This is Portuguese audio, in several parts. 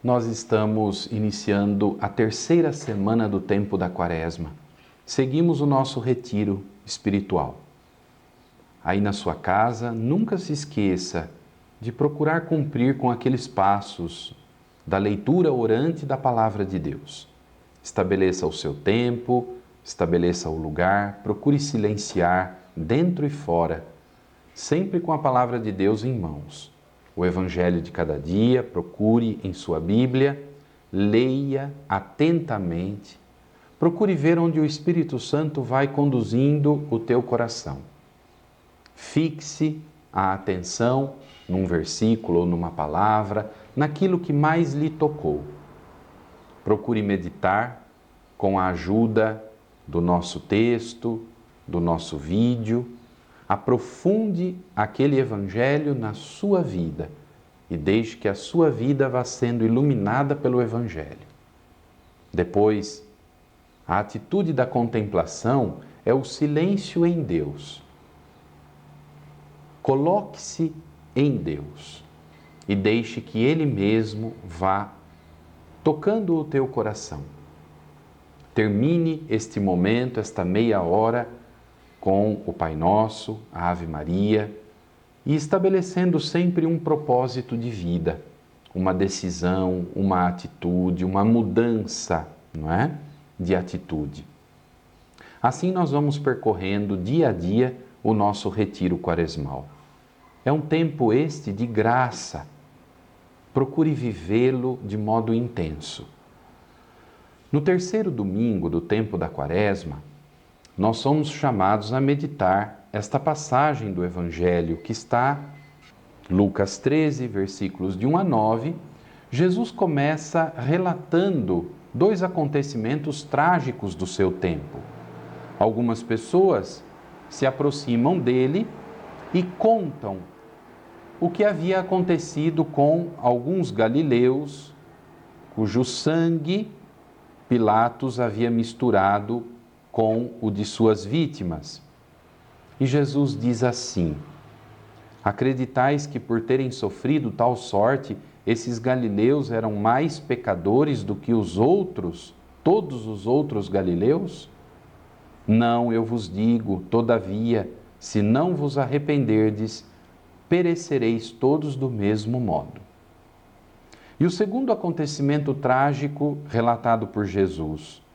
Nós estamos iniciando a terceira semana do tempo da Quaresma. Seguimos o nosso retiro espiritual. Aí na sua casa, nunca se esqueça de procurar cumprir com aqueles passos da leitura orante da Palavra de Deus. Estabeleça o seu tempo, estabeleça o lugar, procure silenciar dentro e fora, sempre com a Palavra de Deus em mãos. O Evangelho de cada dia, procure em sua Bíblia, leia atentamente, procure ver onde o Espírito Santo vai conduzindo o teu coração. Fixe a atenção num versículo ou numa palavra, naquilo que mais lhe tocou. Procure meditar com a ajuda do nosso texto, do nosso vídeo. Aprofunde aquele Evangelho na sua vida e deixe que a sua vida vá sendo iluminada pelo Evangelho. Depois, a atitude da contemplação é o silêncio em Deus. Coloque-se em Deus e deixe que Ele mesmo vá tocando o teu coração. Termine este momento, esta meia hora, com o Pai Nosso, a Ave Maria, e estabelecendo sempre um propósito de vida, uma decisão, uma atitude, uma mudança, não é? De atitude. Assim nós vamos percorrendo dia a dia o nosso retiro quaresmal. É um tempo este de graça. Procure vivê-lo de modo intenso. No terceiro domingo do tempo da Quaresma, nós somos chamados a meditar esta passagem do Evangelho que está em Lucas 13, versículos de 1 a 9. Jesus começa relatando dois acontecimentos trágicos do seu tempo. Algumas pessoas se aproximam dele e contam o que havia acontecido com alguns galileus, cujo sangue Pilatos havia misturado com o de suas vítimas. E Jesus diz assim: acreditais que por terem sofrido tal sorte, esses galileus eram mais pecadores do que os outros, todos os outros galileus? Não, eu vos digo, todavia, se não vos arrependerdes, perecereis todos do mesmo modo. E o segundo acontecimento trágico relatado por Jesus: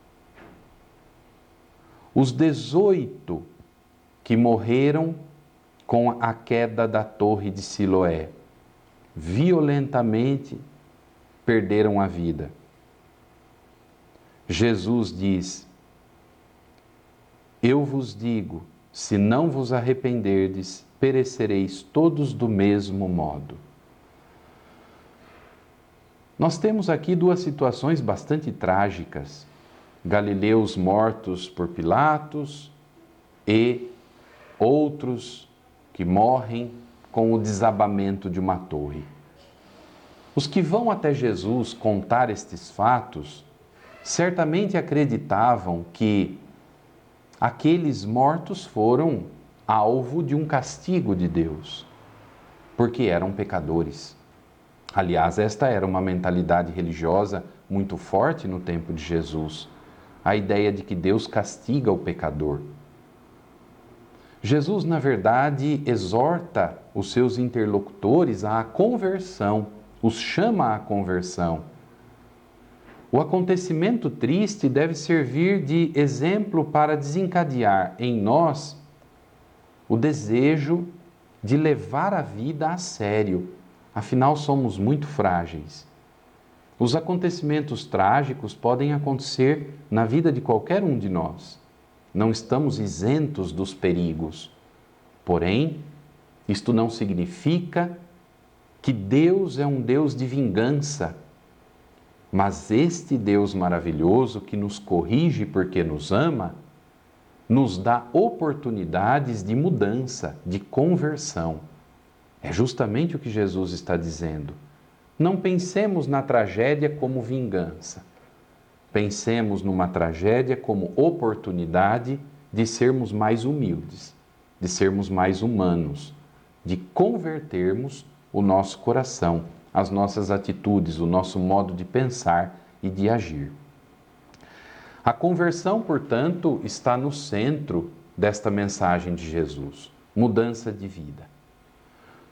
os 18 que morreram com a queda da torre de Siloé, violentamente perderam a vida. Jesus diz: eu vos digo, se não vos arrependerdes, perecereis todos do mesmo modo. Nós temos aqui duas situações bastante trágicas: galileus mortos por Pilatos e outros que morrem com o desabamento de uma torre. Os que vão até Jesus contar estes fatos certamente acreditavam que aqueles mortos foram alvo de um castigo de Deus, porque eram pecadores. Aliás, esta era uma mentalidade religiosa muito forte no tempo de Jesus, a ideia de que Deus castiga o pecador. Jesus, na verdade, exorta os seus interlocutores à conversão, os chama à conversão. O acontecimento triste deve servir de exemplo para desencadear em nós o desejo de levar a vida a sério. Afinal, somos muito frágeis. Os acontecimentos trágicos podem acontecer na vida de qualquer um de nós. Não estamos isentos dos perigos. Porém, isto não significa que Deus é um Deus de vingança. Mas este Deus maravilhoso que nos corrige porque nos ama, nos dá oportunidades de mudança, de conversão. É justamente o que Jesus está dizendo. Não pensemos na tragédia como vingança. Pensemos numa tragédia como oportunidade de sermos mais humildes, de sermos mais humanos, de convertermos o nosso coração as nossas atitudes, o nosso modo de pensar e de agir. A conversão, portanto, está no centro desta mensagem de Jesus, mudança de vida.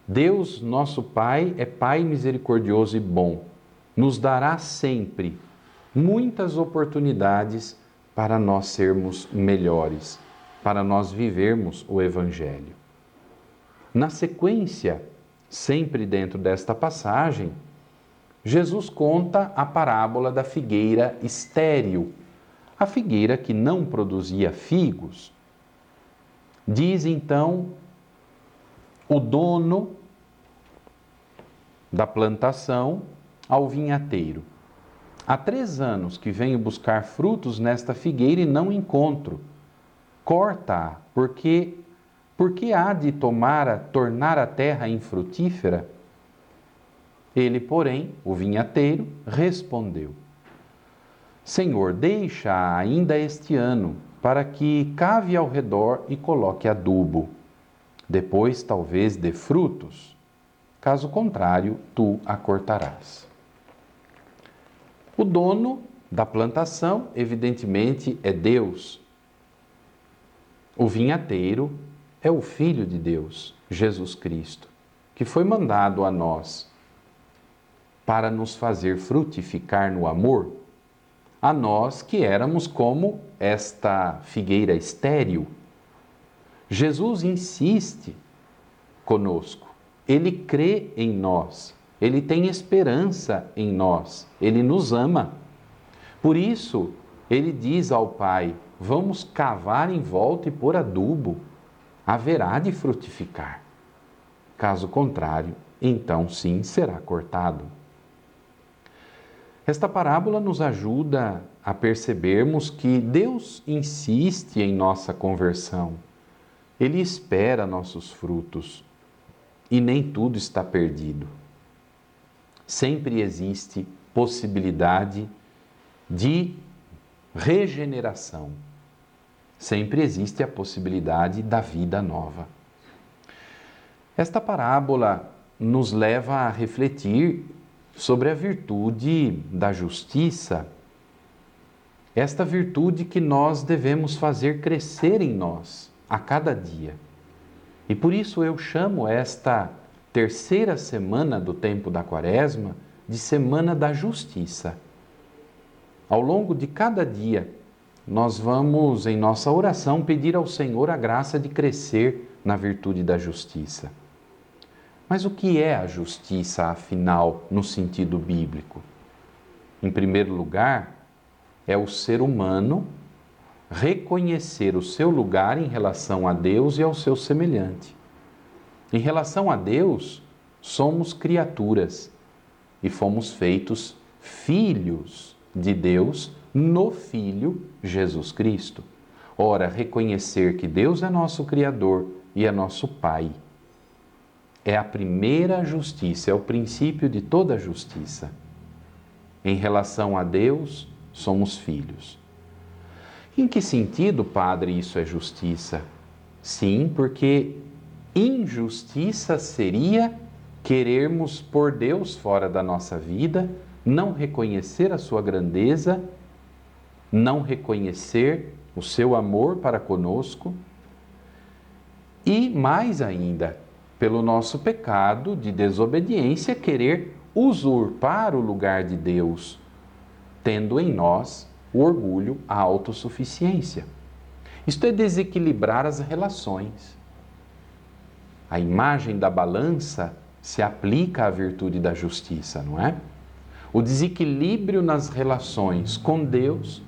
Deus, nosso Pai, é Pai misericordioso e bom, nos dará sempre muitas oportunidades para nós sermos melhores, para nós vivermos o Evangelho. Na sequência, sempre dentro desta passagem, Jesus conta a parábola da figueira estéril, a figueira que não produzia figos. Diz então o dono da plantação ao vinhateiro: há 3 anos que venho buscar frutos nesta figueira e não encontro. Corta-a, porque há de tornar a terra infrutífera? Ele, porém, o vinhateiro, respondeu: Senhor, deixa ainda este ano, para que cave ao redor e coloque adubo. Depois talvez dê frutos. Caso contrário, tu a cortarás. O dono da plantação, evidentemente, é Deus. O vinhateiro é o Filho de Deus, Jesus Cristo, que foi mandado a nós para nos fazer frutificar no amor, a nós que éramos como esta figueira estéril. Jesus insiste conosco, Ele crê em nós, Ele tem esperança em nós, Ele nos ama. Por isso, Ele diz ao Pai: vamos cavar em volta e pôr adubo, haverá de frutificar. Caso contrário, então sim será cortado. Esta parábola nos ajuda a percebermos que Deus insiste em nossa conversão. Ele espera nossos frutos e nem tudo está perdido. Sempre existe possibilidade de regeneração. Sempre existe a possibilidade da vida nova. Esta parábola nos leva a refletir sobre a virtude da justiça, esta virtude que nós devemos fazer crescer em nós a cada dia. E por isso eu chamo esta 3ª semana do tempo da Quaresma de Semana da Justiça. Ao longo de cada dia, nós vamos, em nossa oração, pedir ao Senhor a graça de crescer na virtude da justiça. Mas o que é a justiça, afinal, no sentido bíblico? Em primeiro lugar, é o ser humano reconhecer o seu lugar em relação a Deus e ao seu semelhante. Em relação a Deus, somos criaturas e fomos feitos filhos de Deus no Filho Jesus Cristo. Ora, reconhecer que Deus é nosso Criador e é nosso Pai é a primeira justiça, é o princípio de toda justiça. Em relação a Deus, somos filhos. Em que sentido, Padre, isso é justiça? Sim, porque injustiça seria querermos pôr Deus fora da nossa vida, não reconhecer a sua grandeza, não reconhecer o seu amor para conosco e, mais ainda, pelo nosso pecado de desobediência, querer usurpar o lugar de Deus, tendo em nós o orgulho, a autossuficiência. Isto é desequilibrar as relações. A imagem da balança se aplica à virtude da justiça, não é? O desequilíbrio nas relações com Deus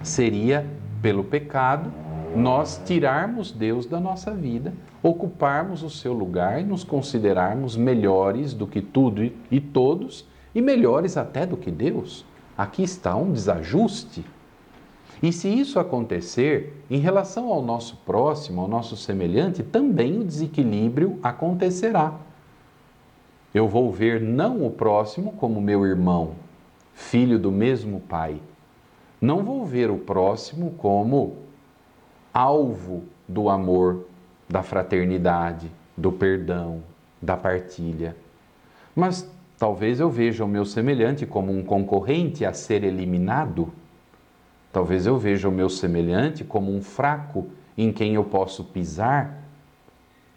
seria, pelo pecado, nós tirarmos Deus da nossa vida, ocuparmos o seu lugar e nos considerarmos melhores do que tudo e todos e melhores até do que Deus. Aqui está um desajuste. E se isso acontecer, em relação ao nosso próximo, ao nosso semelhante, também o desequilíbrio acontecerá. Eu vou ver não o próximo como meu irmão, filho do mesmo pai. Não vou ver o próximo como alvo do amor, da fraternidade, do perdão, da partilha. Mas Talvez eu veja o meu semelhante como um concorrente a ser eliminado. Talvez eu veja o meu semelhante como um fraco em quem eu posso pisar,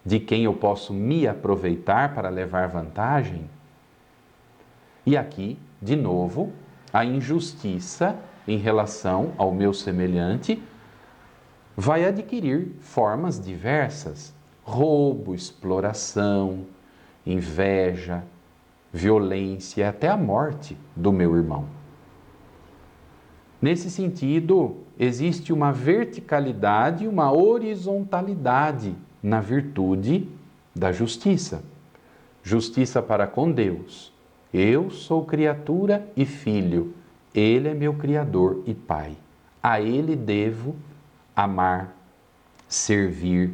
de quem eu posso me aproveitar para levar vantagem. E aqui, de novo, a injustiça em relação ao meu semelhante vai adquirir formas diversas: roubo, exploração, inveja, violência, até a morte do meu irmão. Nesse sentido, existe uma verticalidade e uma horizontalidade na virtude da justiça. Justiça para com Deus. Eu sou criatura e filho. Ele é meu Criador e Pai. A Ele devo amar, servir,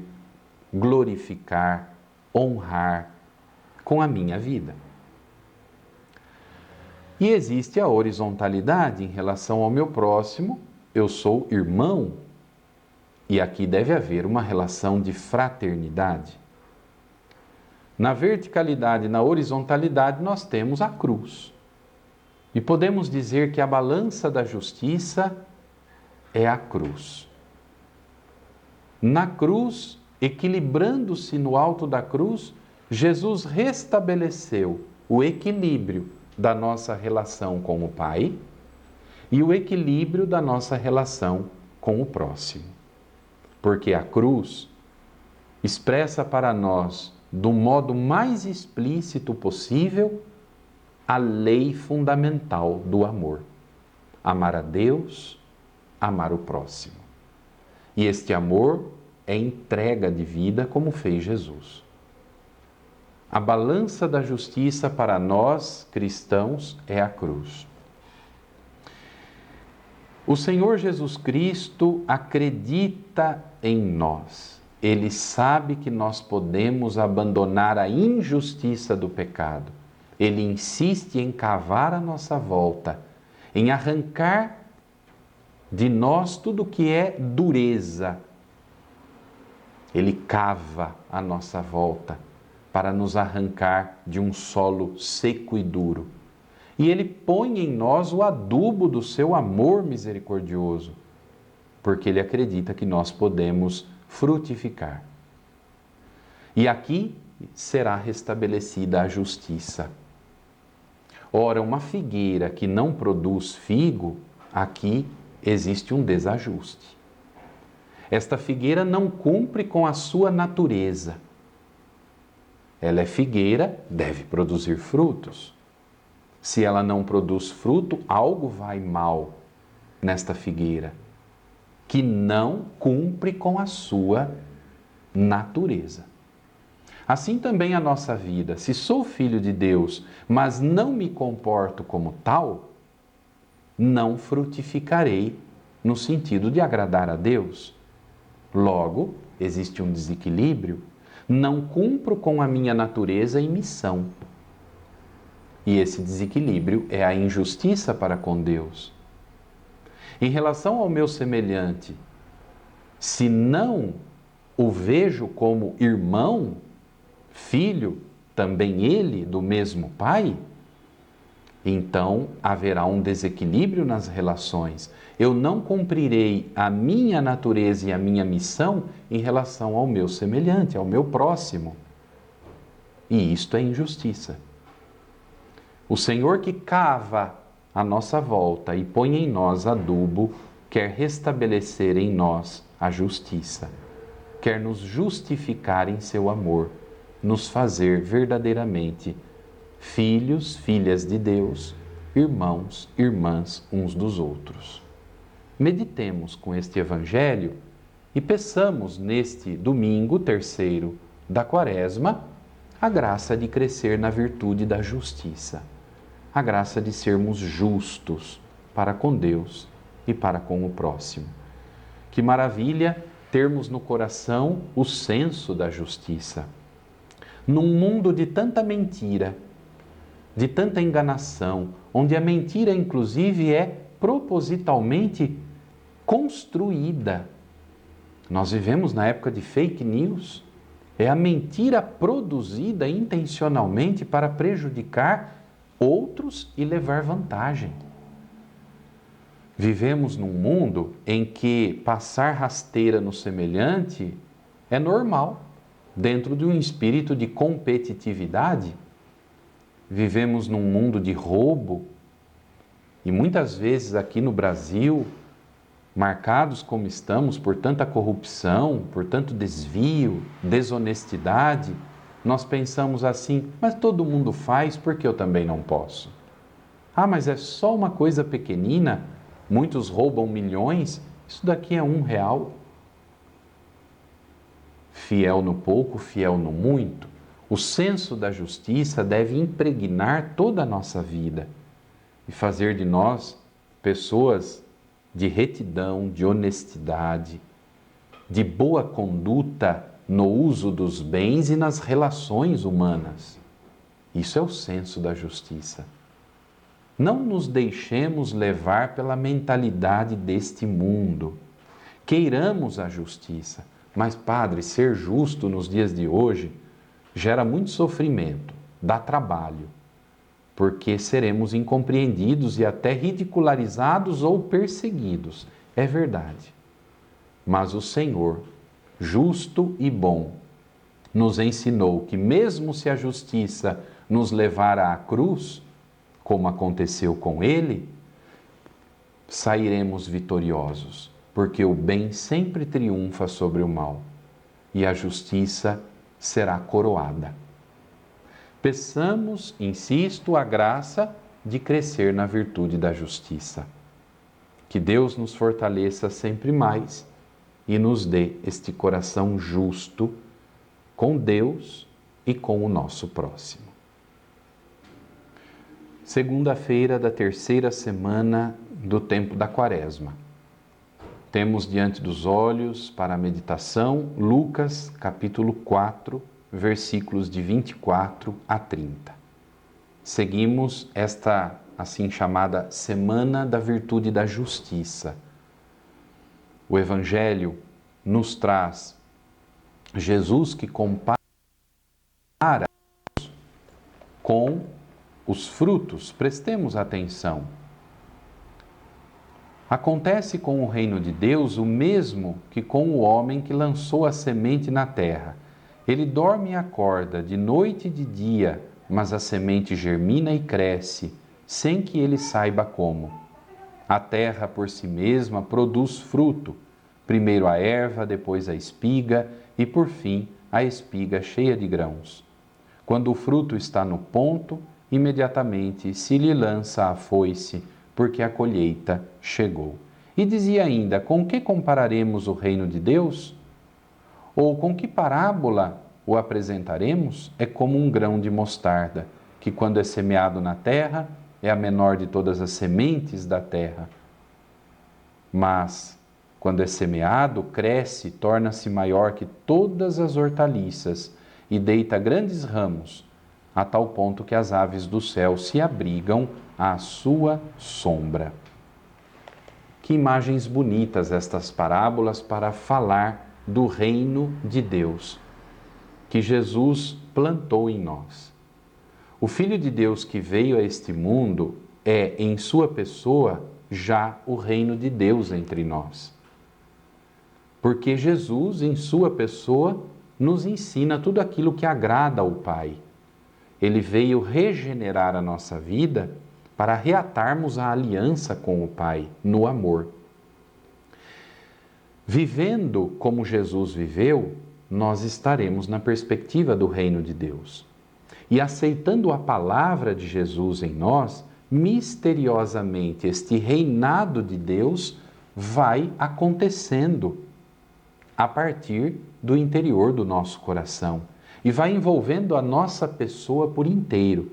glorificar, honrar com a minha vida. E existe a horizontalidade em relação ao meu próximo. Eu sou irmão, e aqui deve haver uma relação de fraternidade. Na verticalidade e na horizontalidade nós temos a cruz. E podemos dizer que a balança da justiça é a cruz. Na cruz, equilibrando-se no alto da cruz, Jesus restabeleceu o equilíbrio da nossa relação com o Pai e o equilíbrio da nossa relação com o próximo. Porque a cruz expressa para nós, do modo mais explícito possível, a lei fundamental do amor: amar a Deus, amar o próximo. E este amor é entrega de vida, como fez Jesus. A balança da justiça para nós, cristãos, é a cruz. O Senhor Jesus Cristo acredita em nós. Ele sabe que nós podemos abandonar a injustiça do pecado. Ele insiste em cavar a nossa volta, em arrancar de nós tudo que é dureza. Ele cava a nossa volta para nos arrancar de um solo seco e duro. E Ele põe em nós o adubo do seu amor misericordioso, porque Ele acredita que nós podemos frutificar. E aqui será restabelecida a justiça. Ora, uma figueira que não produz figo, aqui existe um desajuste. Esta figueira não cumpre com a sua natureza. Ela é figueira, deve produzir frutos. Se ela não produz fruto, algo vai mal nesta figueira, que não cumpre com a sua natureza. Assim também a nossa vida. Se sou filho de Deus, mas não me comporto como tal, não frutificarei no sentido de agradar a Deus. Logo, existe um desequilíbrio. Não cumpro com a minha natureza e missão. E esse desequilíbrio é a injustiça para com Deus. Em relação ao meu semelhante, se não o vejo como irmão, filho, também ele do mesmo pai, então haverá um desequilíbrio nas relações. Eu não cumprirei a minha natureza e a minha missão em relação ao meu semelhante, ao meu próximo. E isto é injustiça. O Senhor que cava a nossa volta e põe em nós adubo, quer restabelecer em nós a justiça, quer nos justificar em seu amor, nos fazer verdadeiramente filhos, filhas de Deus, irmãos, irmãs uns dos outros. Meditemos com este Evangelho e peçamos neste domingo terceiro da Quaresma a graça de crescer na virtude da justiça, a graça de sermos justos para com Deus e para com o próximo. Que maravilha termos no coração o senso da justiça. Num mundo de tanta mentira, de tanta enganação, onde a mentira, inclusive, é propositalmente construída. Nós vivemos na época de fake news. É a mentira produzida intencionalmente para prejudicar outros e levar vantagem. Vivemos num mundo em que passar rasteira no semelhante é normal, dentro de um espírito de competitividade. Vivemos num mundo de roubo e muitas vezes aqui no Brasil, marcados como estamos por tanta corrupção, por tanto desvio, desonestidade, nós pensamos assim, mas todo mundo faz, por que eu também não posso? Ah, mas é só uma coisa pequenina, muitos roubam milhões, isso daqui é R$1. Fiel no pouco, fiel no muito. O senso da justiça deve impregnar toda a nossa vida e fazer de nós pessoas de retidão, de honestidade, de boa conduta no uso dos bens e nas relações humanas. Isso é o senso da justiça. Não nos deixemos levar pela mentalidade deste mundo. Queiramos a justiça, mas, Padre, ser justo nos dias de hoje gera muito sofrimento, dá trabalho, porque seremos incompreendidos e até ridicularizados ou perseguidos. É verdade. Mas o Senhor, justo e bom, nos ensinou que mesmo se a justiça nos levar à cruz, como aconteceu com ele, sairemos vitoriosos, porque o bem sempre triunfa sobre o mal e a justiça será coroada. Peçamos, insisto, a graça de crescer na virtude da justiça. Que Deus nos fortaleça sempre mais e nos dê este coração justo com Deus e com o nosso próximo. Segunda-feira da terceira semana do tempo da Quaresma. Temos diante dos olhos para a meditação Lucas, capítulo 4, versículos de 24 a 30. Seguimos esta assim chamada Semana da Virtude da Justiça. O Evangelho nos traz Jesus que compara com os frutos. Prestemos atenção. Acontece com o reino de Deus o mesmo que com o homem que lançou a semente na terra. Ele dorme e acorda de noite e de dia, mas a semente germina e cresce, sem que ele saiba como. A terra por si mesma produz fruto, primeiro a erva, depois a espiga e por fim a espiga cheia de grãos. Quando o fruto está no ponto, imediatamente se lhe lança a foice, porque a colheita chegou. E dizia ainda: com que compararemos o reino de Deus? Ou com que parábola o apresentaremos? É como um grão de mostarda, que quando é semeado na terra, é a menor de todas as sementes da terra. Mas, quando é semeado, cresce, torna-se maior que todas as hortaliças e deita grandes ramos, a tal ponto que as aves do céu se abrigam à sua sombra. Que imagens bonitas estas parábolas para falar do reino de Deus, que Jesus plantou em nós. O Filho de Deus que veio a este mundo é, em sua pessoa, já o reino de Deus entre nós. Porque Jesus, em sua pessoa, nos ensina tudo aquilo que agrada ao Pai. Ele veio regenerar a nossa vida para reatarmos a aliança com o Pai no amor. Vivendo como Jesus viveu, nós estaremos na perspectiva do reino de Deus. E aceitando a palavra de Jesus em nós, misteriosamente este reinado de Deus vai acontecendo a partir do interior do nosso coração e vai envolvendo a nossa pessoa por inteiro,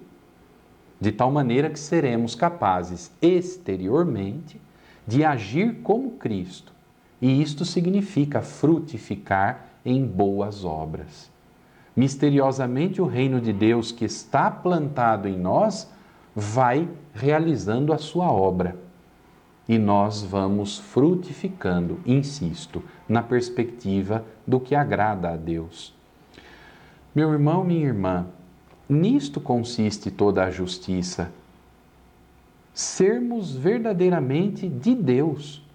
de tal maneira que seremos capazes exteriormente de agir como Cristo. E isto significa frutificar em boas obras. Misteriosamente, o reino de Deus que está plantado em nós vai realizando a sua obra. E nós vamos frutificando, insisto, na perspectiva do que agrada a Deus. Meu irmão, minha irmã, Nisto consiste toda a justiça. Sermos verdadeiramente de Deus.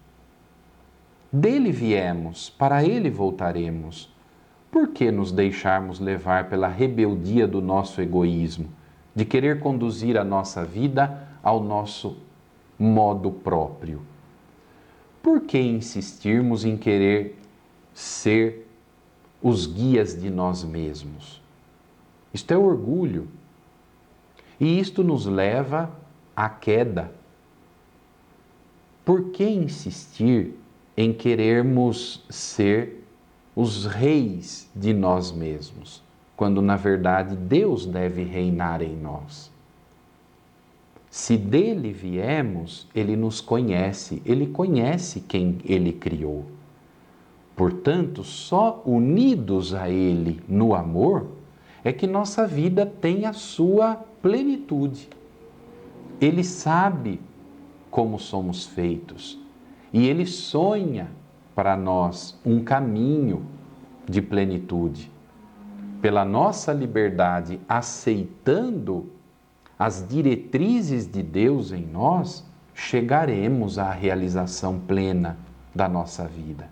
Dele viemos, para Ele voltaremos. Por que nos deixarmos levar pela rebeldia do nosso egoísmo, de querer conduzir a nossa vida ao nosso modo próprio? Por que insistirmos em querer ser os guias de nós mesmos? Isto é orgulho. E isto nos leva à queda. Por que insistir em querermos ser os reis de nós mesmos, quando na verdade Deus deve reinar em nós? Se dele viemos, ele nos conhece, ele conhece quem ele criou. Portanto, só unidos a ele no amor é que nossa vida tem a sua plenitude. Ele sabe como somos feitos e ele sonha para nós um caminho de plenitude. Pela nossa liberdade, aceitando as diretrizes de Deus em nós, chegaremos à realização plena da nossa vida.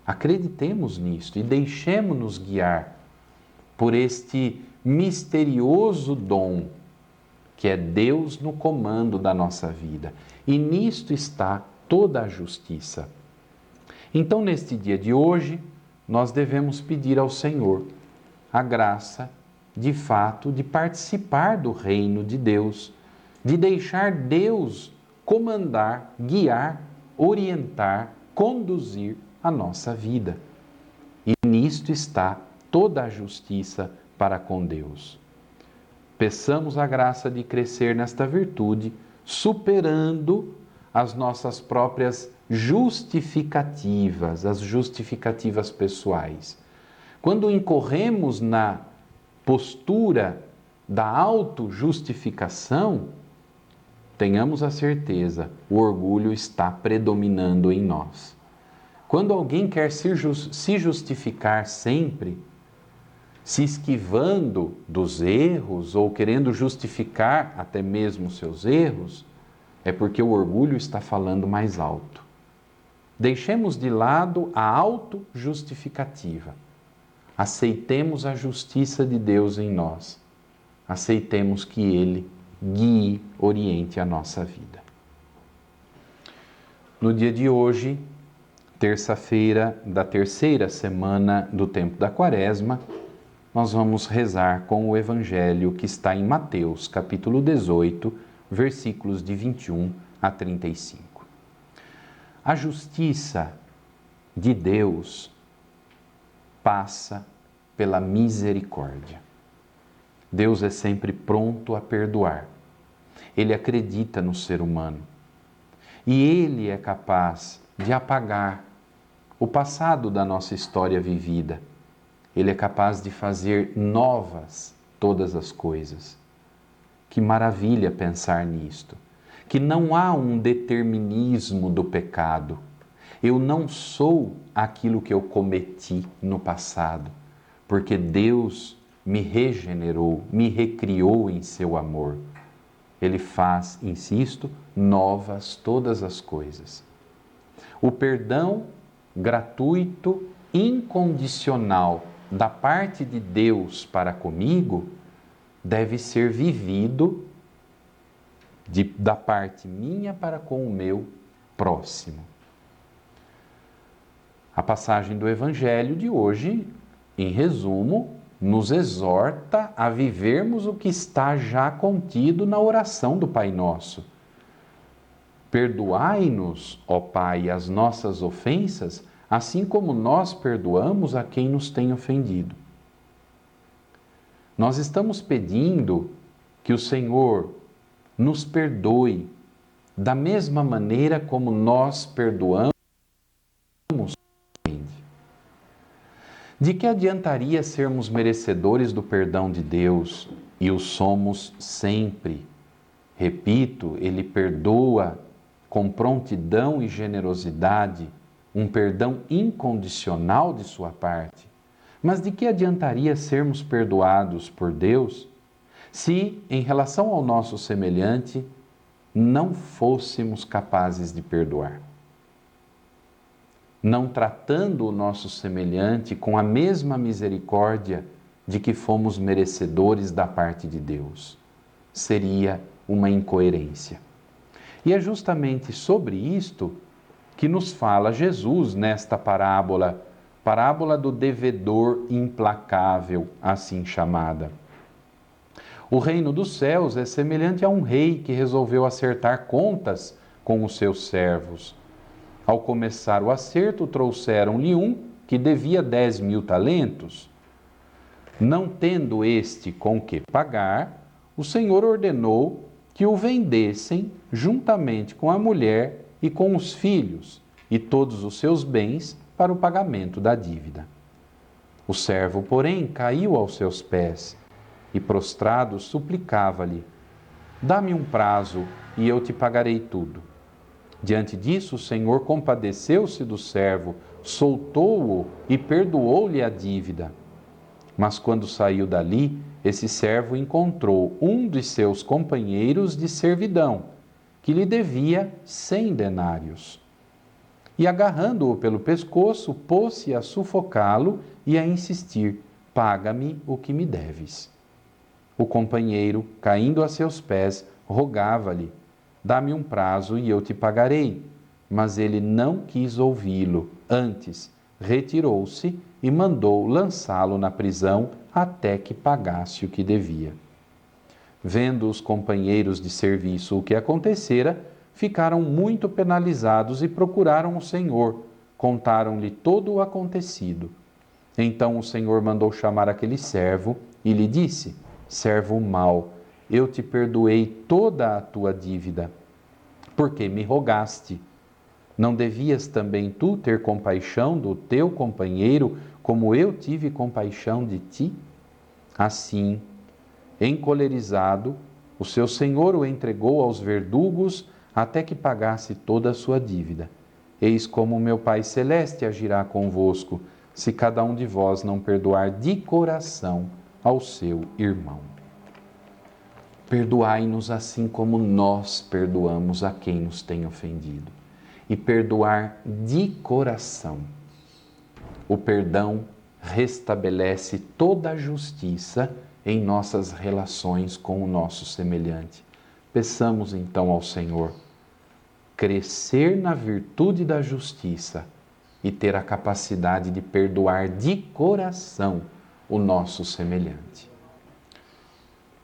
Acreditemos nisto e deixemos-nos guiar por este misterioso dom que é Deus no comando da nossa vida. E nisto está toda a justiça. Então, neste dia de hoje, nós devemos pedir ao Senhor a graça, de fato, de participar do reino de Deus, de deixar Deus comandar, guiar, orientar, conduzir a nossa vida. E nisto está toda a justiça para com Deus. Peçamos a graça de crescer nesta virtude, superando as nossas próprias justificativas, as justificativas pessoais. Quando incorremos na postura da autojustificação, tenhamos a certeza, o orgulho está predominando em nós. Quando alguém quer se justificar sempre, se esquivando dos erros ou querendo justificar até mesmo seus erros, é porque o orgulho está falando mais alto. Deixemos de lado a autojustificativa. Aceitemos a justiça de Deus em nós. Aceitemos que Ele guie, oriente a nossa vida. No dia de hoje, terça-feira da terceira semana do tempo da Quaresma, nós vamos rezar com o Evangelho que está em Mateus, capítulo 18, versículos de 21 a 35. A justiça de Deus passa pela misericórdia. Deus é sempre pronto a perdoar. Ele acredita no ser humano. E Ele é capaz de apagar o passado da nossa história vivida. Ele é capaz de fazer novas todas as coisas. Que maravilha pensar nisto. Que não há um determinismo do pecado. Eu não sou aquilo que eu cometi no passado, porque Deus me regenerou, me recriou em seu amor. Ele faz, insisto, novas todas as coisas. O perdão gratuito, incondicional, da parte de Deus para comigo, deve ser vivido da parte minha para com o meu próximo. A passagem do Evangelho de hoje, em resumo, nos exorta a vivermos o que está já contido na oração do Pai Nosso. Perdoai-nos, ó Pai, as nossas ofensas, assim como nós perdoamos a quem nos tem ofendido. Nós estamos pedindo que o Senhor nos perdoe da mesma maneira como nós perdoamos. De que adiantaria sermos merecedores do perdão de Deus e o somos sempre? Repito, Ele perdoa com prontidão e generosidade, um perdão incondicional de sua parte. Mas de que adiantaria sermos perdoados por Deus se, em relação ao nosso semelhante, não fôssemos capazes de perdoar. Não tratando o nosso semelhante com a mesma misericórdia de que fomos merecedores da parte de Deus. Seria uma incoerência. E é justamente sobre isto que nos fala Jesus nesta parábola do devedor implacável, assim chamada. O reino dos céus é semelhante a um rei que resolveu acertar contas com os seus servos. Ao começar o acerto, trouxeram-lhe um que devia 10.000 talentos. Não tendo este com que pagar, o Senhor ordenou que o vendessem juntamente com a mulher e com os filhos e todos os seus bens para o pagamento da dívida. O servo, porém, caiu aos seus pés e, prostrado, suplicava-lhe: dá-me um prazo e eu te pagarei tudo. Diante disso, o Senhor compadeceu-se do servo, soltou-o e perdoou-lhe a dívida. Mas quando saiu dali, esse servo encontrou um de seus companheiros de servidão, que lhe devia 100 denários. E agarrando-o pelo pescoço, pôs-se a sufocá-lo e a insistir: paga-me o que me deves. O companheiro, caindo a seus pés, rogava-lhe: dá-me um prazo e eu te pagarei. Mas ele não quis ouvi-lo. Antes, retirou-se e mandou lançá-lo na prisão até que pagasse o que devia. Vendo os companheiros de serviço o que acontecera, ficaram muito penalizados e procuraram o Senhor. Contaram-lhe todo o acontecido. Então o Senhor mandou chamar aquele servo e lhe disse: servo mau, eu te perdoei toda a tua dívida, porque me rogaste. Não devias também tu ter compaixão do teu companheiro, como eu tive compaixão de ti? Assim, encolerizado, o seu senhor o entregou aos verdugos até que pagasse toda a sua dívida. Eis como meu Pai Celeste agirá convosco, se cada um de vós não perdoar de coração ao seu irmão. Perdoai-nos assim como nós perdoamos a quem nos tem ofendido. E perdoar de coração. O perdão restabelece toda a justiça em nossas relações com o nosso semelhante. Peçamos então ao Senhor crescer na virtude da justiça e ter a capacidade de perdoar de coração o nosso semelhante.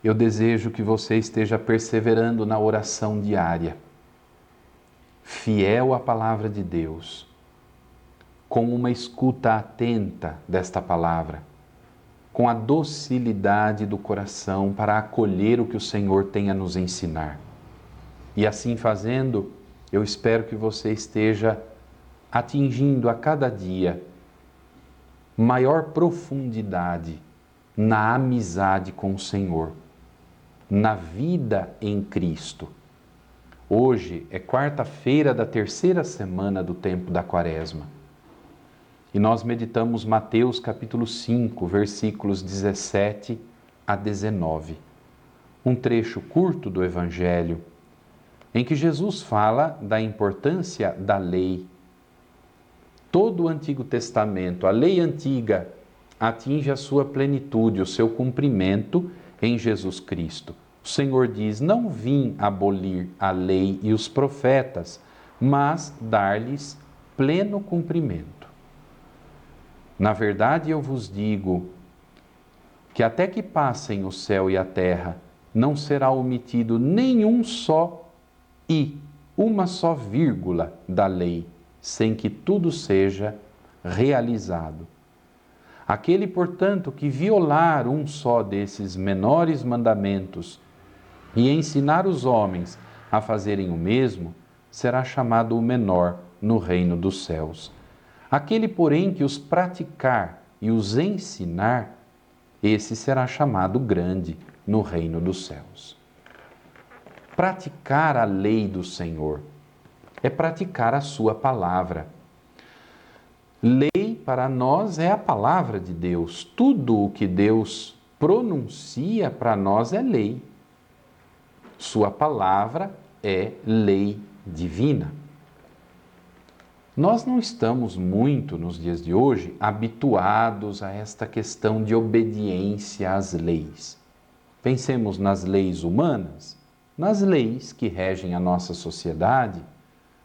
Eu desejo que você esteja perseverando na oração diária, fiel à palavra de Deus, com uma escuta atenta desta palavra, com a docilidade do coração para acolher o que o Senhor tem a nos ensinar. E assim fazendo, eu espero que você esteja atingindo a cada dia maior profundidade na amizade com o Senhor, na vida em Cristo. Hoje é quarta-feira da terceira semana do tempo da Quaresma. E nós meditamos Mateus capítulo 5, versículos 17 a 19. Um trecho curto do Evangelho, em que Jesus fala da importância da lei. Todo o Antigo Testamento, a lei antiga, atinge a sua plenitude, o seu cumprimento em Jesus Cristo. O Senhor diz: não vim abolir a lei e os profetas, mas dar-lhes pleno cumprimento. Na verdade, eu vos digo que até que passem o céu e a terra, não será omitido nenhum só e uma só vírgula da lei, sem que tudo seja realizado. Aquele, portanto, que violar um só desses menores mandamentos e ensinar os homens a fazerem o mesmo, será chamado o menor no reino dos céus. Aquele, porém, que os praticar e os ensinar, esse será chamado grande no reino dos céus. Praticar a lei do Senhor é praticar a sua palavra. Lei para nós é a palavra de Deus. Tudo o que Deus pronuncia para nós é lei. Sua palavra é lei divina. Nós não estamos muito, nos dias de hoje, habituados a esta questão de obediência às leis. Pensemos nas leis humanas, nas leis que regem a nossa sociedade,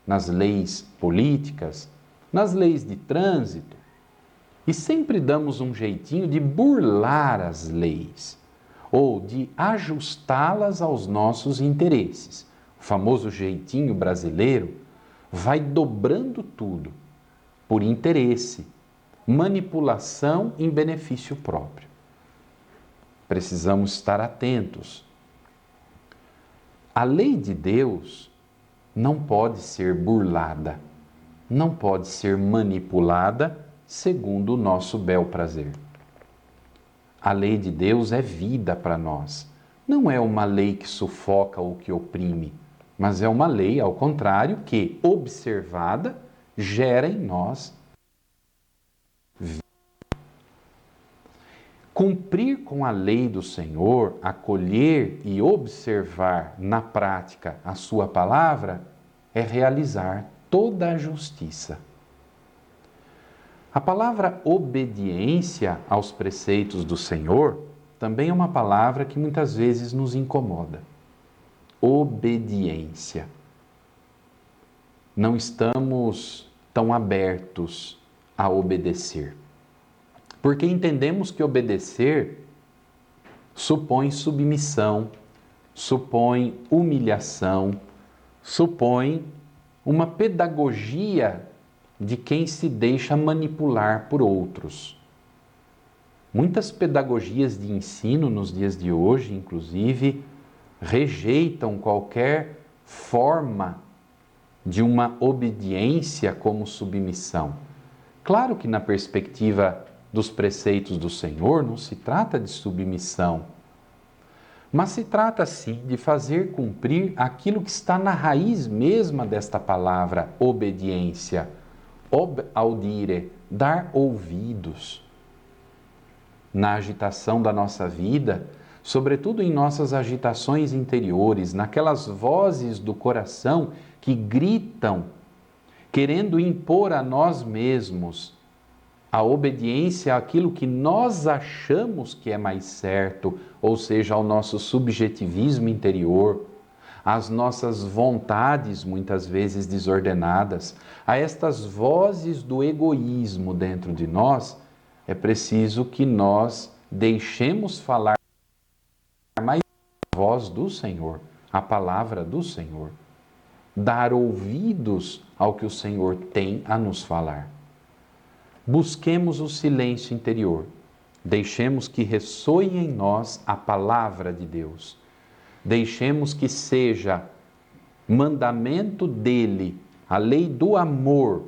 nas leis políticas, nas leis de trânsito, e sempre damos um jeitinho de burlar as leis ou de ajustá-las aos nossos interesses. O famoso jeitinho brasileiro vai dobrando tudo por interesse, manipulação em benefício próprio. Precisamos estar atentos. A lei de Deus não pode ser burlada, não pode ser manipulada segundo o nosso bel prazer. A lei de Deus é vida para nós. Não é uma lei que sufoca ou que oprime, mas é uma lei, ao contrário, que, observada, gera em nós vida. Cumprir com a lei do Senhor, acolher e observar na prática a sua palavra, é realizar toda a justiça. A palavra obediência aos preceitos do Senhor também é uma palavra que muitas vezes nos incomoda. Obediência. Não estamos tão abertos a obedecer. Porque entendemos que obedecer supõe submissão, supõe humilhação, supõe uma pedagogia de quem se deixa manipular por outros. Muitas pedagogias de ensino nos dias de hoje, inclusive, rejeitam qualquer forma de uma obediência como submissão. Claro que na perspectiva dos preceitos do Senhor não se trata de submissão, mas se trata sim de fazer cumprir aquilo que está na raiz mesma desta palavra, obediência. Ob audire, dar ouvidos. Na agitação da nossa vida, sobretudo em nossas agitações interiores, naquelas vozes do coração que gritam, querendo impor a nós mesmos a obediência àquilo que nós achamos que é mais certo, ou seja, ao nosso subjetivismo interior, às nossas vontades muitas vezes desordenadas, a estas vozes do egoísmo dentro de nós, é preciso que nós deixemos falar mais a voz do Senhor, a palavra do Senhor, dar ouvidos ao que o Senhor tem a nos falar. Busquemos o silêncio interior, deixemos que ressoe em nós a palavra de Deus. Deixemos que seja mandamento dele, a lei do amor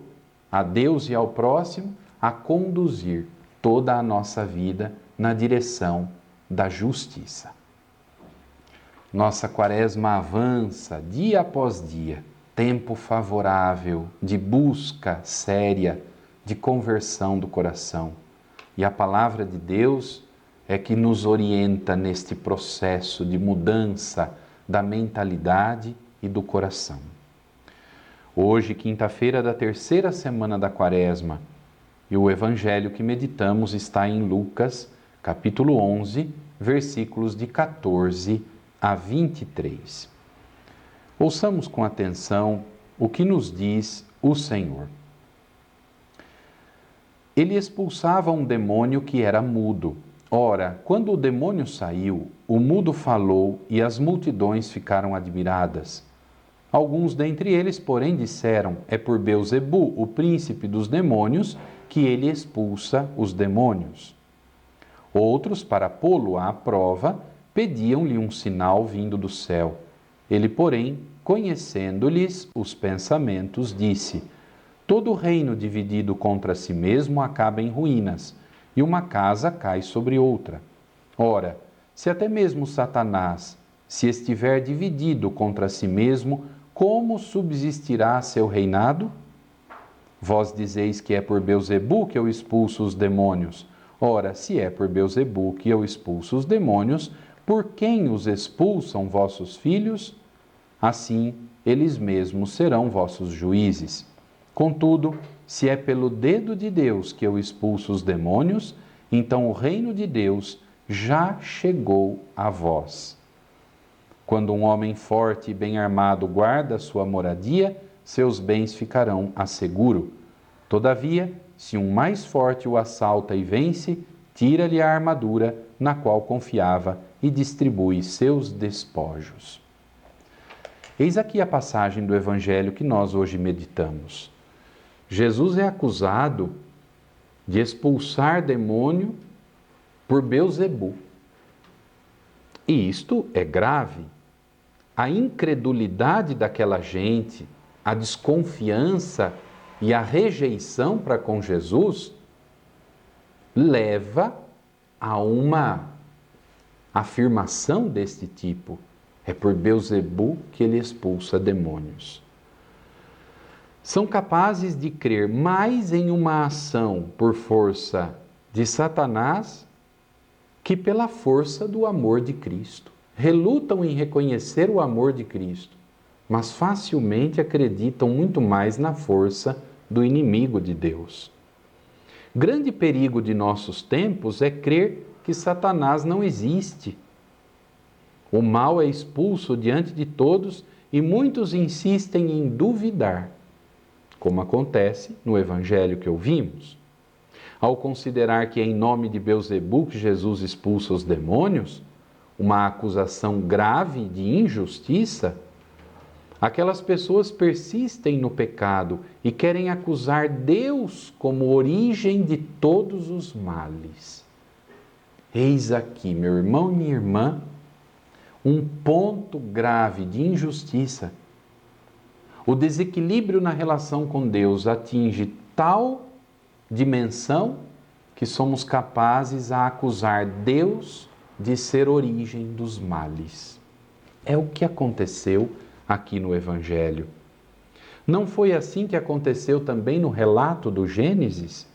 a Deus e ao próximo, a conduzir toda a nossa vida na direção da justiça. Nossa quaresma avança dia após dia, tempo favorável de busca séria, de conversão do coração. E a palavra de Deus é que nos orienta neste processo de mudança da mentalidade e do coração. Hoje, quinta-feira da terceira semana da Quaresma, e o evangelho que meditamos está em Lucas, capítulo 11, versículos de 14 a 23. Ouçamos com atenção o que nos diz o Senhor. Ele expulsava um demônio que era mudo. Ora, quando o demônio saiu, o mudo falou e as multidões ficaram admiradas. Alguns dentre eles, porém, disseram: é por Beelzebu, o príncipe dos demônios, que ele expulsa os demônios. Outros, para pô-lo à prova, pediam-lhe um sinal vindo do céu. Ele, porém, conhecendo-lhes os pensamentos, disse: todo reino dividido contra si mesmo acaba em ruínas, e uma casa cai sobre outra. Ora, se até mesmo Satanás, se estiver dividido contra si mesmo, como subsistirá seu reinado? Vós dizeis que é por Beelzebu que eu expulso os demônios. Ora, se é por Beelzebu que eu expulso os demônios, por quem os expulsam vossos filhos? Assim, eles mesmos serão vossos juízes. Contudo, se é pelo dedo de Deus que eu expulso os demônios, então o reino de Deus já chegou a vós. Quando um homem forte e bem armado guarda sua moradia, seus bens ficarão a seguro. Todavia, se um mais forte o assalta e vence, tira-lhe a armadura na qual confiava e distribui seus despojos. Eis aqui a passagem do Evangelho que nós hoje meditamos. Jesus é acusado de expulsar demônio por Beelzebu. E isto é grave. A incredulidade daquela gente, a desconfiança e a rejeição para com Jesus leva a uma afirmação deste tipo. É por Beelzebu que ele expulsa demônios. São capazes de crer mais em uma ação por força de Satanás que pela força do amor de Cristo. Relutam em reconhecer o amor de Cristo, mas facilmente acreditam muito mais na força do inimigo de Deus. Grande perigo de nossos tempos é crer que Satanás não existe. O mal é expulso diante de todos e muitos insistem em duvidar, como acontece no Evangelho que ouvimos. Ao considerar que é em nome de Beelzebu que Jesus expulsa os demônios, uma acusação grave de injustiça, aquelas pessoas persistem no pecado e querem acusar Deus como origem de todos os males. Eis aqui, meu irmão e minha irmã, um ponto grave de injustiça. O desequilíbrio na relação com Deus atinge tal dimensão que somos capazes a acusar Deus de ser origem dos males. É o que aconteceu aqui no Evangelho. Não foi assim que aconteceu também no relato do Gênesis?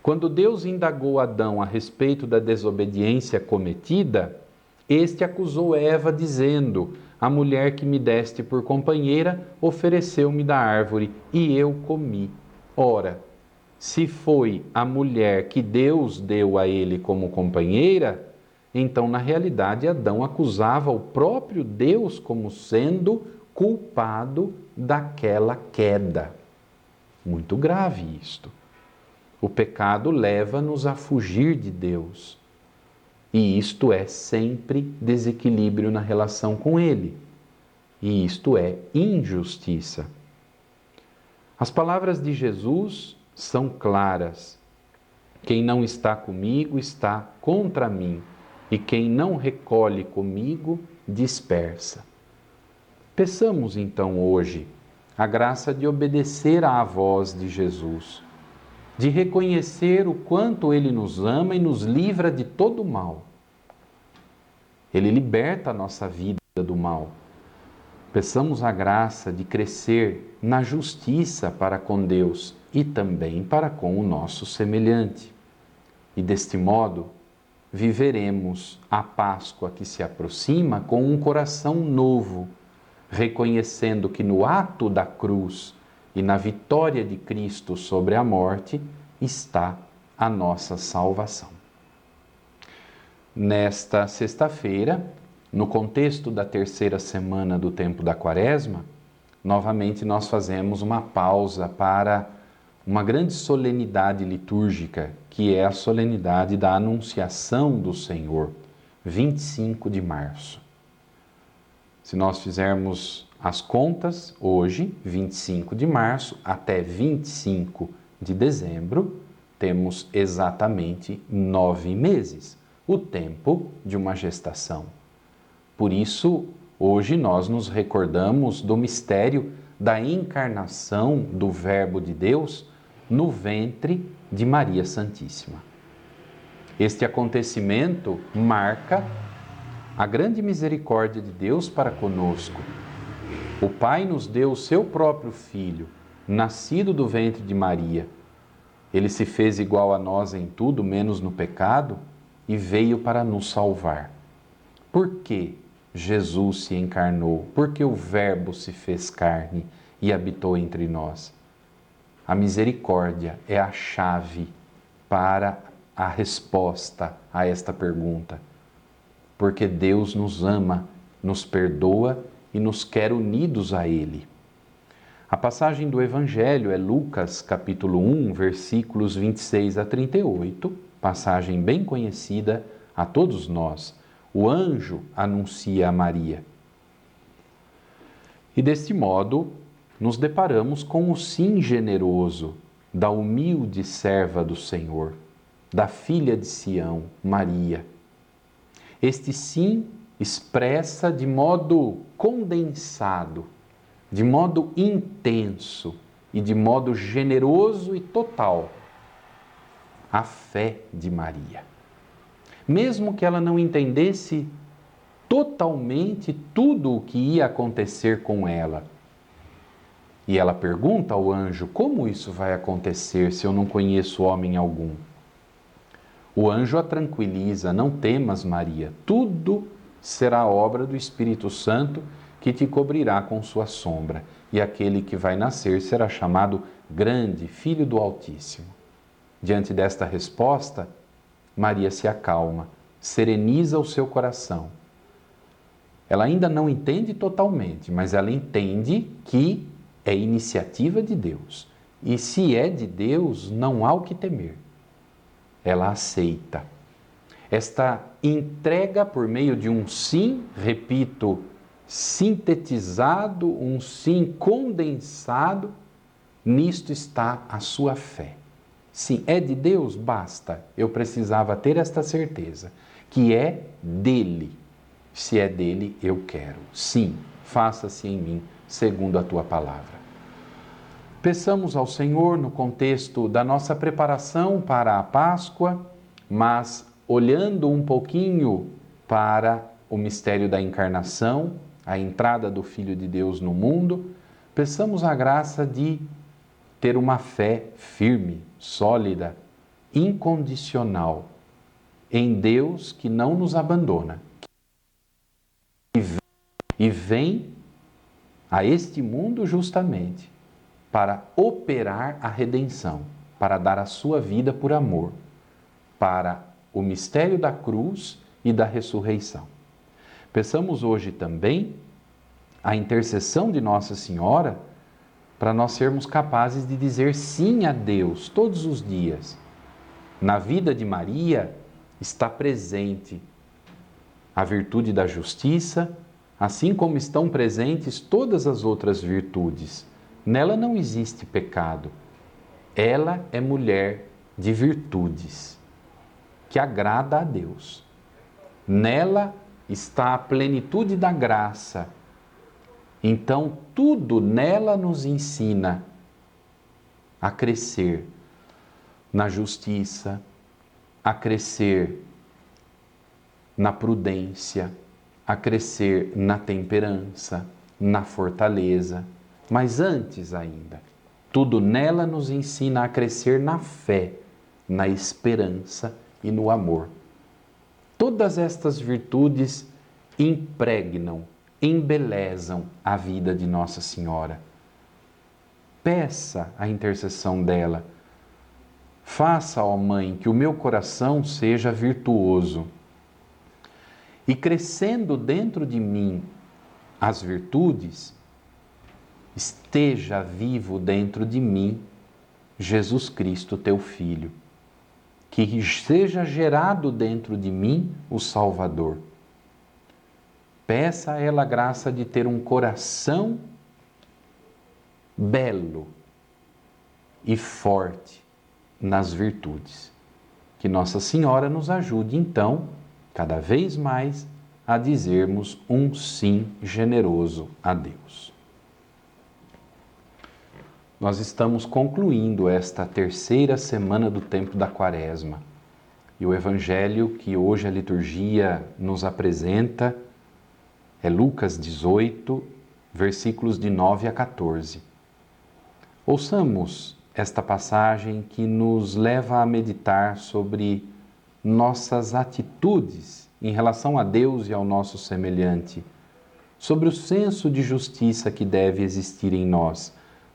Quando Deus indagou Adão a respeito da desobediência cometida, este acusou Eva dizendo: a mulher que me deste por companheira ofereceu-me da árvore e eu comi. Ora, se foi a mulher que Deus deu a ele como companheira, então na realidade Adão acusava o próprio Deus como sendo culpado daquela queda. Muito grave isto. O pecado leva-nos a fugir de Deus. E isto é sempre desequilíbrio na relação com Ele. E isto é injustiça. As palavras de Jesus são claras. Quem não está comigo está contra mim, e quem não recolhe comigo dispersa. Peçamos então hoje a graça de obedecer à voz de Jesus, de reconhecer o quanto Ele nos ama e nos livra de todo o mal. Ele liberta a nossa vida do mal. Peçamos a graça de crescer na justiça para com Deus e também para com o nosso semelhante. E deste modo, viveremos a Páscoa que se aproxima com um coração novo, reconhecendo que no ato da cruz e na vitória de Cristo sobre a morte está a nossa salvação. Nesta sexta-feira, no contexto da terceira semana do tempo da Quaresma, novamente nós fazemos uma pausa para uma grande solenidade litúrgica, que é a solenidade da Anunciação do Senhor, 25 de março. Se nós fizermos as contas, hoje, 25 de março, até 25 de dezembro, temos exatamente 9 meses, o tempo de uma gestação. Por isso, hoje nós nos recordamos do mistério da encarnação do Verbo de Deus no ventre de Maria Santíssima. Este acontecimento marca a grande misericórdia de Deus para conosco. O Pai nos deu o seu próprio Filho, nascido do ventre de Maria, Ele se fez igual a nós em tudo, menos no pecado, e veio para nos salvar. Por que Jesus se encarnou? Por que o Verbo se fez carne e habitou entre nós? A misericórdia é a chave para a resposta a esta pergunta. Porque Deus nos ama, nos perdoa e nos quer unidos a Ele. A passagem do Evangelho é Lucas, capítulo 1, versículos 26 a 38, passagem bem conhecida a todos nós. O anjo anuncia a Maria. E deste modo, nos deparamos com o sim generoso da humilde serva do Senhor, da filha de Sião, Maria. Este sim expressa de modo condensado, de modo intenso e de modo generoso e total a fé de Maria. Mesmo que ela não entendesse totalmente tudo o que ia acontecer com ela. E ela pergunta ao anjo: como isso vai acontecer se eu não conheço homem algum? O anjo a tranquiliza: não temas, Maria, tudo será obra do Espírito Santo que te cobrirá com sua sombra, e aquele que vai nascer será chamado grande, Filho do Altíssimo. Diante desta resposta, Maria se acalma, sereniza o seu coração. Ela ainda não entende totalmente, mas ela entende que é iniciativa de Deus. E se é de Deus, não há o que temer. Ela aceita. Esta entrega por meio de um sim, repito, sintetizado, um sim condensado, nisto está a sua fé. Sim, é de Deus? Basta. Eu precisava ter esta certeza, que é dele. Se é dele, eu quero. Sim, faça-se em mim, segundo a tua palavra. Peçamos ao Senhor no contexto da nossa preparação para a Páscoa, mas olhando um pouquinho para o mistério da encarnação, a entrada do Filho de Deus no mundo, peçamos a graça de ter uma fé firme, sólida, incondicional em Deus que não nos abandona e vem a este mundo justamente para operar a redenção, para dar a sua vida por amor, para o mistério da cruz e da ressurreição. Peçamos hoje também a intercessão de Nossa Senhora para nós sermos capazes de dizer sim a Deus todos os dias. Na vida de Maria está presente a virtude da justiça, assim como estão presentes todas as outras virtudes. Nela não existe pecado. Ela é mulher de virtudes, que agrada a Deus. Nela está a plenitude da graça. Então, tudo nela nos ensina a crescer na justiça, a crescer na prudência, a crescer na temperança, na fortaleza. Mas antes ainda, tudo nela nos ensina a crescer na fé, na esperança e no amor. Todas estas virtudes impregnam, embelezam a vida de Nossa Senhora. Peça a intercessão dela. Faça, ó Mãe, que o meu coração seja virtuoso. E crescendo dentro de mim as virtudes, esteja vivo dentro de mim Jesus Cristo, teu Filho. Que seja gerado dentro de mim o Salvador. Peça a ela a graça de ter um coração belo e forte nas virtudes. Que Nossa Senhora nos ajude, então, cada vez mais, a dizermos um sim generoso a Deus. Nós estamos concluindo esta terceira semana do tempo da Quaresma. E o Evangelho que hoje a liturgia nos apresenta é Lucas 18, versículos de 9 a 14. Ouçamos esta passagem que nos leva a meditar sobre nossas atitudes em relação a Deus e ao nosso semelhante, sobre o senso de justiça que deve existir em nós,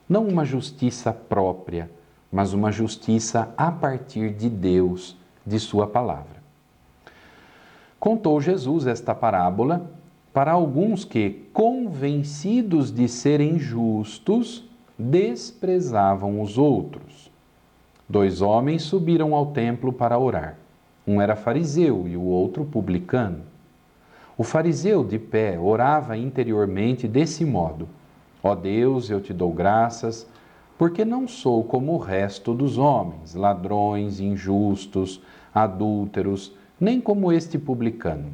não uma justiça própria, mas uma justiça a partir de Deus, de Sua palavra. Contou Jesus esta parábola para alguns que, convencidos de serem justos, desprezavam os outros. 2 homens subiram ao templo para orar. Um era fariseu e o outro publicano. O fariseu, de pé, orava interiormente desse modo: Ó Deus, eu te dou graças, porque não sou como o resto dos homens, ladrões, injustos, adúlteros, nem como este publicano.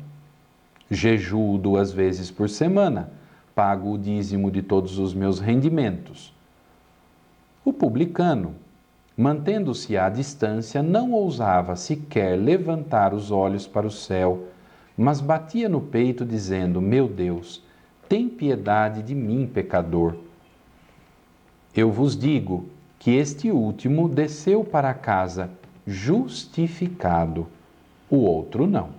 Jejuo 2 vezes por semana, pago o dízimo de todos os meus rendimentos. O publicano, mantendo-se à distância, não ousava sequer levantar os olhos para o céu, mas batia no peito, dizendo: Meu Deus, tem piedade de mim, pecador. Eu vos digo que este último desceu para casa justificado, o outro não.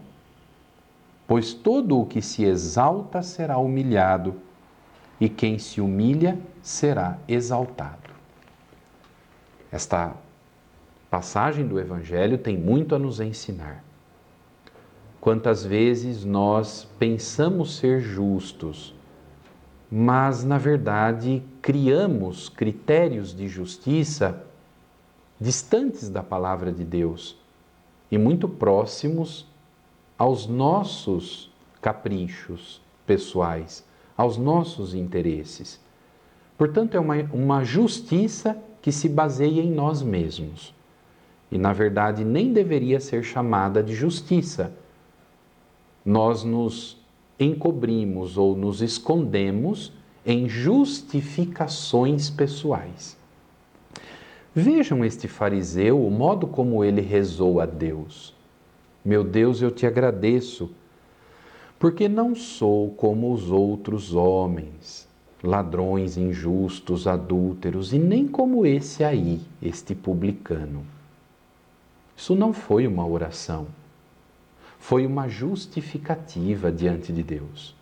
Pois todo o que se exalta será humilhado, e quem se humilha será exaltado. Esta passagem do Evangelho tem muito a nos ensinar. Quantas vezes nós pensamos ser justos, mas, na verdade, criamos critérios de justiça distantes da palavra de Deus e muito próximos aos nossos caprichos pessoais, aos nossos interesses. Portanto, é uma justiça que se baseia em nós mesmos. E, na verdade, nem deveria ser chamada de justiça. Nós nos encobrimos ou nos escondemos em justificações pessoais. Vejam este fariseu, o modo como ele rezou a Deus. Meu Deus, eu te agradeço, porque não sou como os outros homens, ladrões, injustos, adúlteros, e nem como esse aí, este publicano. Isso não foi uma oração. Foi uma justificativa diante de Deus.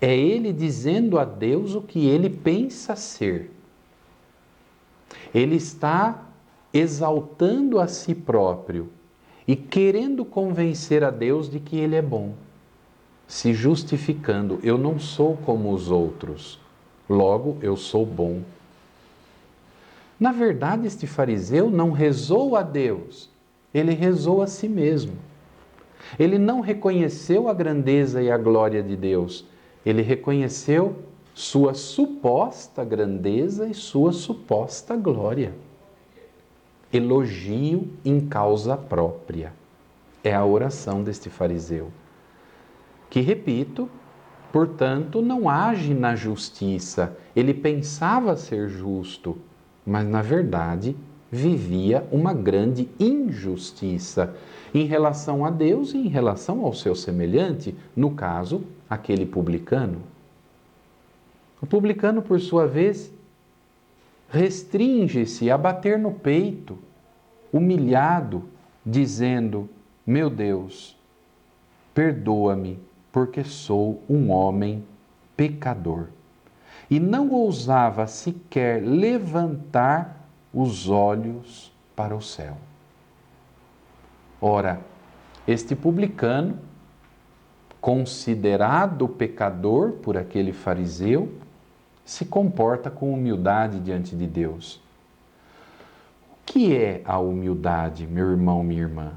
É ele dizendo a Deus o que ele pensa ser. Ele está exaltando a si próprio e querendo convencer a Deus de que ele é bom, se justificando: eu não sou como os outros, logo eu sou bom. Na verdade, este fariseu não rezou a Deus, ele rezou a si mesmo. Ele não reconheceu a grandeza e a glória de Deus, ele reconheceu sua suposta grandeza e sua suposta glória. Elogio em causa própria. É a oração deste fariseu, que, repito, portanto, não age na justiça. Ele pensava ser justo, mas, na verdade, vivia uma grande injustiça em relação a Deus e em relação ao seu semelhante, no caso, aquele publicano. O publicano, por sua vez, restringe-se a bater no peito, humilhado, dizendo: Meu Deus, perdoa-me, porque sou um homem pecador. E não ousava sequer levantar os olhos para o céu. Ora, este publicano, considerado pecador por aquele fariseu, se comporta com humildade diante de Deus. O que é a humildade, meu irmão, minha irmã?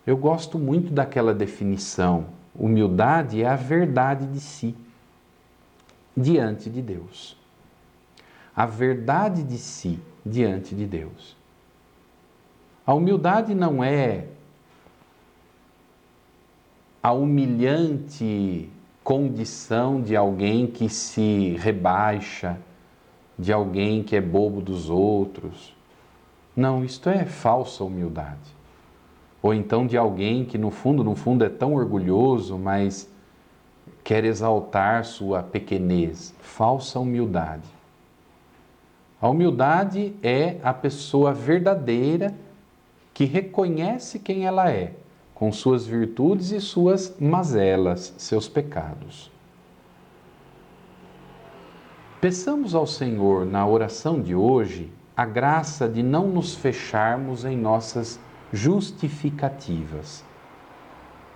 Eu gosto muito daquela definição. Humildade é a verdade de si diante de Deus. A verdade de si diante de Deus. A humildade não é a humilhante condição de alguém que se rebaixa, de alguém que é bobo dos outros. Não, isto é falsa humildade. Ou então de alguém que no fundo é tão orgulhoso, mas quer exaltar sua pequenez. Falsa humildade. A humildade é a pessoa verdadeira que reconhece quem ela é, com suas virtudes e suas mazelas, seus pecados. Peçamos ao Senhor, na oração de hoje, a graça de não nos fecharmos em nossas justificativas,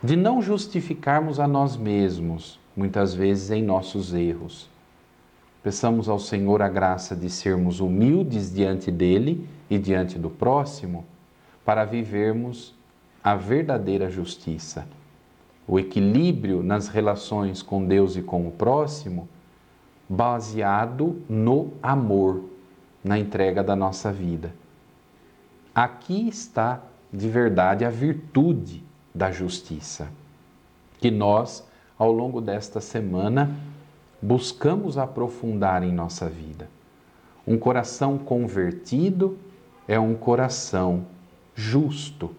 de não justificarmos a nós mesmos, muitas vezes em nossos erros. Peçamos ao Senhor a graça de sermos humildes diante dele e diante do próximo, para vivermos a verdadeira justiça, o equilíbrio nas relações com Deus e com o próximo, baseado no amor, na entrega da nossa vida. Aqui está, de verdade, a virtude da justiça, que nós, ao longo desta semana, buscamos aprofundar em nossa vida. Um coração convertido é um coração justo,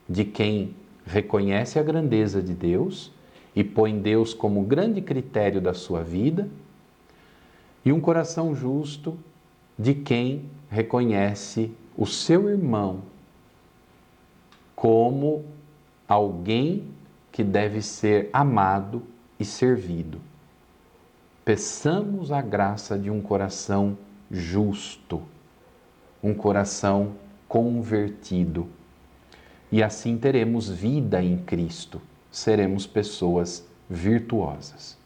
de quem reconhece a grandeza de Deus e põe Deus como grande critério da sua vida, e um coração justo de quem reconhece o seu irmão como alguém que deve ser amado e servido. Peçamos a graça de um coração justo, um coração convertido. E assim teremos vida em Cristo, seremos pessoas virtuosas.